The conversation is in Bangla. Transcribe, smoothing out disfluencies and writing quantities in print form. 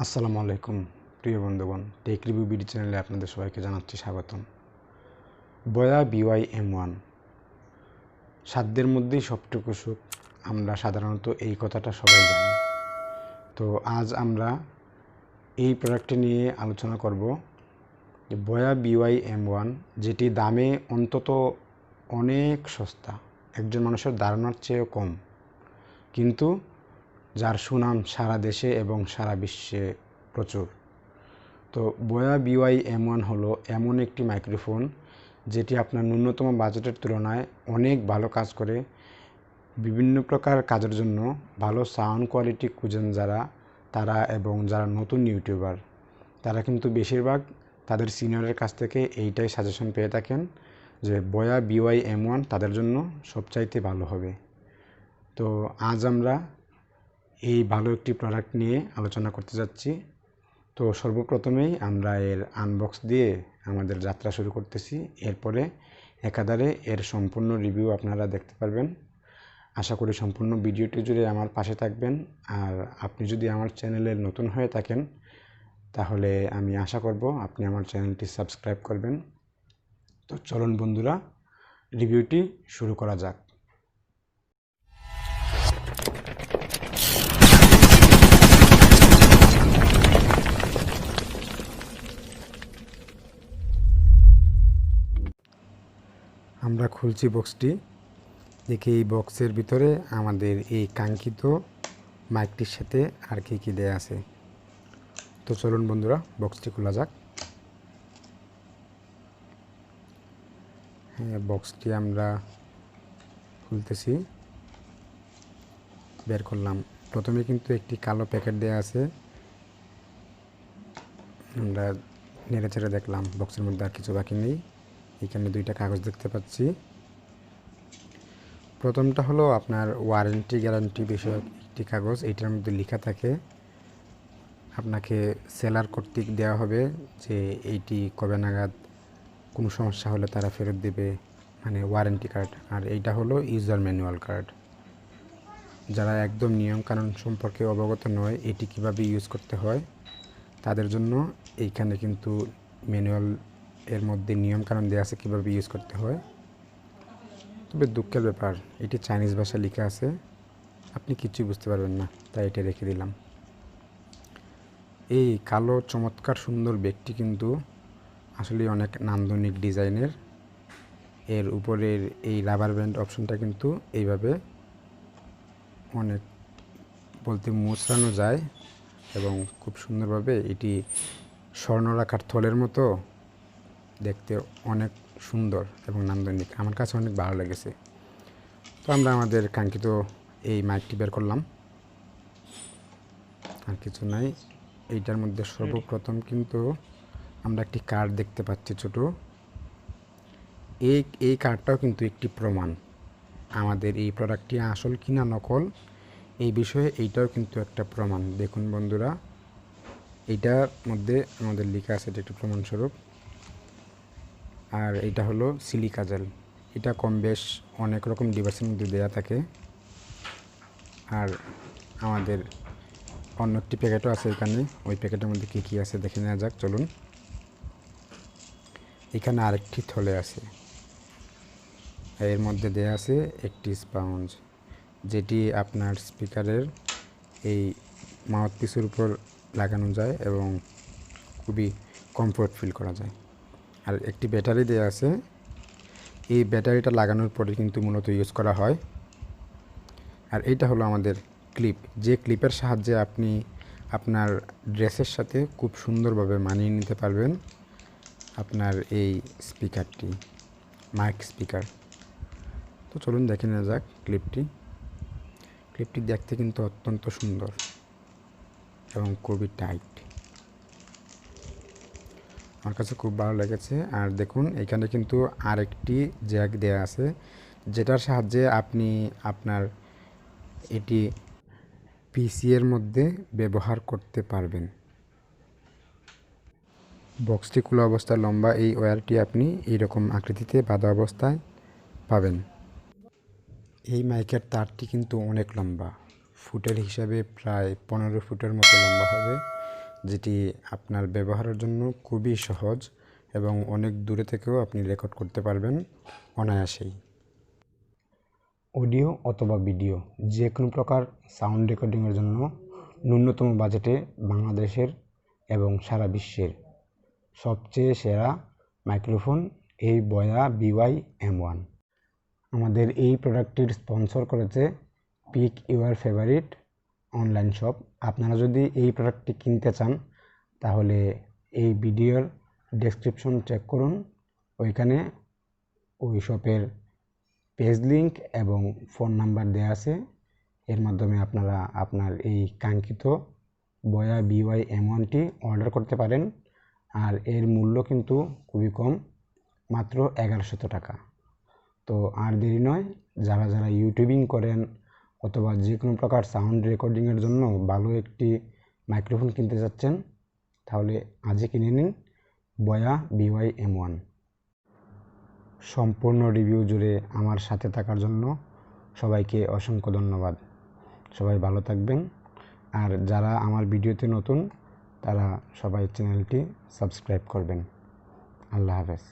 আসসালামু আলাইকুম প্রিয় বন্ধুগণ, টেক রিভিউ বিডি চ্যানেলে আপনাদের সবাইকে জানাচ্ছি স্বাগতম। বয়া BY-M1 সাধ্যের মধ্যেই সবটুকু সুখ, আমরা সাধারণত এই কথাটা সবাই জানি। তো আজ আমরা এই প্রোডাক্টটি নিয়ে আলোচনা করব যে বয়া BY-M1, যেটি দামে অন্তত অনেক সস্তা, একজন মানুষের ধারণার চেয়েও কম, কিন্তু যার সুনাম সারা দেশে এবং সারা বিশ্বে প্রচুর। তো বয়া BY-M1 হলো এমন একটি মাইক্রোফোন যেটি আপনার ন্যূনতম বাজেটের তুলনায় অনেক ভালো কাজ করে। বিভিন্ন প্রকার কাজের জন্য ভালো সাউন্ড কোয়ালিটি খুঁজেন তারা এবং যারা নতুন ইউটিউবার, তারা কিন্তু বেশিরভাগ তাদের সিনিয়রের কাছ থেকে এইটাই সাজেশন পেয়ে থাকেন যে বয়া BY-M1 তাদের জন্য সবচাইতে ভালো হবে। তো আজ আমরা এই ভালো একটি প্রোডাক্ট নিয়ে আলোচনা করতে যাচ্ছি। তো সর্বপ্রথমেই আমরা এর আনবক্স দিয়ে আমাদের যাত্রা শুরু করতেছি। এরপরে একাধারে এর সম্পূর্ণ রিভিউ আপনারা দেখতে পারবেন। আশা করি সম্পূর্ণ ভিডিওটি জুড়ে আমার পাশে থাকবেন। আর আপনি যদি আমার চ্যানেলে নতুন হয়ে থাকেন তাহলে আমি আশা করব আপনি আমার চ্যানেলটি সাবস্ক্রাইব করবেন। তো চলুন বন্ধুরা, রিভিউটি শুরু করা যাক। আমরা খুলছি বক্সটি। দেখি এই বক্সের ভিতরে আমাদের এই কাঙ্ক্ষিত মাইকটির সাথে আর কি দেয়া আছে। তো চলুন বন্ধুরা, বক্সটি খোলা যাক। হ্যাঁ, বক্সটি আমরা খুলতেছি, বের করলাম। প্রথমে কিন্তু একটি কালো প্যাকেট দেয়া আছে। আমরা নেড়ে চেড়ে দেখলাম, বক্সের মধ্যে আর কিছু বাকি নেই। এখানে দুইটা কাগজ দেখতে পাচ্ছি। প্রথমটা হলো আপনার ওয়ারেন্টি গ্যারান্টি বিষয়ক একটি কাগজ। এইটার মধ্যে লেখা থাকে আপনাকে সেলার কর্তৃক দেওয়া হবে যে এইটি কবে নাগাদ কোনো সমস্যা হলে তারা ফেরত দেবে, মানে ওয়ারেন্টি কার্ড। আর এইটা হলো ইউজার ম্যানুয়াল কার্ড। যারা একদম নিয়মকানুন সম্পর্কে অবগত নয়, এটি কিভাবে ইউজ করতে হয়, তাদের জন্য এইখানে কিন্তু ম্যানুয়াল এর মধ্যে নিয়মকানুন দেওয়া আছে কীভাবে ইউজ করতে হয়। তবে দুঃখের ব্যাপার, এটি চাইনিজ ভাষায় লেখা আছে, আপনি কিছুই বুঝতে পারবেন না, তাই এটা রেখে দিলাম। এই কালো চমৎকার সুন্দর ব্যাগটি কিন্তু আসলে অনেক নান্দনিক ডিজাইনের। এর উপরের এই রাবার ব্যান্ড অপশনটা কিন্তু এইভাবে অনেক বলতে মুচড়ানো যায় এবং খুব সুন্দরভাবে এটি স্বর্ণরেখার থলের মতো দেখতে, অনেক সুন্দর এবং নান্দনিক। আমার কাছে অনেক ভালো লেগেছে। তো আমরা আমাদের কাঙ্ক্ষিত এই মাইকটি বের করলাম, আর কিছু নাই। এইটার মধ্যে সর্বপ্রথম কিন্তু আমরা একটি কার্ড দেখতে পাচ্ছি ছোট। এই কার্ডটাও কিন্তু একটি প্রমাণ আমাদের এই প্রোডাক্টটি আসল কিনা নকল, এই বিষয়ে এইটাও কিন্তু একটা প্রমাণ। দেখুন বন্ধুরা, এইটার মধ্যে আমাদের লেখা আছে, এটা একটি প্রমাণস্বরূপ। আর এটা হলো সিলিকা জেল। এটা কম বেশ অনেক রকম ডিভাইসের মধ্যে দেওয়া থাকে। আর আমাদের অন্য একটি প্যাকেটও আছে এখানে, ওই প্যাকেটের মধ্যে কী কী আছে দেখে নেওয়া যাক, চলুন। এখানে আরেকটি থলে আছে, এর মধ্যে দেয়া আছে একটি স্পঞ্জ, যেটি আপনার স্পিকারের এই মাউথপিসের উপর লাগানো যায় এবং খুবই কমফোর্ট ফিল করা যায়। আর একটি ব্যাটারি দেয়া আছে, এই ব্যাটারিটা লাগানোর পরে কিন্তু মূলত ইউজ করা হয়। আর এইটা হলো আমাদের ক্লিপ, যে ক্লিপের সাহায্যে আপনি আপনার ড্রেসের সাথে খুব সুন্দরভাবে মানিয়ে নিতে পারবেন আপনার এই স্পিকারটি, মাইক স্পিকার। তো চলুন দেখে নেওয়া যাক ক্লিপটি দেখতে কিন্তু অত্যন্ত সুন্দর এবং খুবই টাইট, আমার কাছে খুব ভালো লেগেছে। আর দেখুন, এখানে কিন্তু আরেকটি জ্যাক দেয়া আছে, যেটার সাহায্যে আপনি আপনার এটি পিসি এর মধ্যে ব্যবহার করতে পারবেন। বক্সটি খোলা অবস্থায় লম্বা এই ওয়্যারটি আপনি এইরকম আকৃতিতে বাঁধা অবস্থায় পাবেন। এই মাইকের তারটি কিন্তু অনেক লম্বা, ফুটের হিসাবে প্রায় 15 ফুটের মতো লম্বা হবে, যেটি আপনার ব্যবহারের জন্য খুবই সহজ এবং অনেক দূরে থেকেও আপনি রেকর্ড করতে পারবেন অনায়াসেই। অডিও অথবা ভিডিও যে কোনো প্রকার সাউন্ড রেকর্ডিংয়ের জন্য ন্যূনতম বাজেটে বাংলাদেশের এবং সারা বিশ্বের সবচেয়ে সেরা মাইক্রোফোন এই বয়া BY-M1। আমাদের এই প্রোডাক্টটির স্পন্সর করেছে pick your favourite online shop. আপনারা যদি এই প্রোডাক্টটি কিনতে চান তাহলে এই ভিডিওর ডেসক্রিপশন চেক করুন, ওইখানে ওই শপের পেজ লিঙ্ক এবং ফোন নাম্বার দেওয়া আছে। এর মাধ্যমে আপনারা আপনার এই কাঙ্ক্ষিত বয়া BY-M1টি অর্ডার করতে পারেন। আর এর মূল্য কিন্তু খুবই কম, মাত্র 1100 টাকা। তো আর দেরি নয়, যারা যারা ইউটিউবিং করেন অথবা যে কোনো প্রকার সাউন্ড রেকর্ডিংয়ের জন্য ভালো একটি মাইক্রোফোন কিনতে যাচ্ছেন তাহলে আজই কিনে নিন বয়া BY-M1। সম্পূর্ণ রিভিউ জুড়ে আমার সাথে থাকার জন্য সবাইকে অসংখ্য ধন্যবাদ। সবাই ভালো থাকবেন। আর যারা আমার ভিডিওতে নতুন তারা সবাই চ্যানেলটি সাবস্ক্রাইব করবেন। আল্লাহ হাফেজ।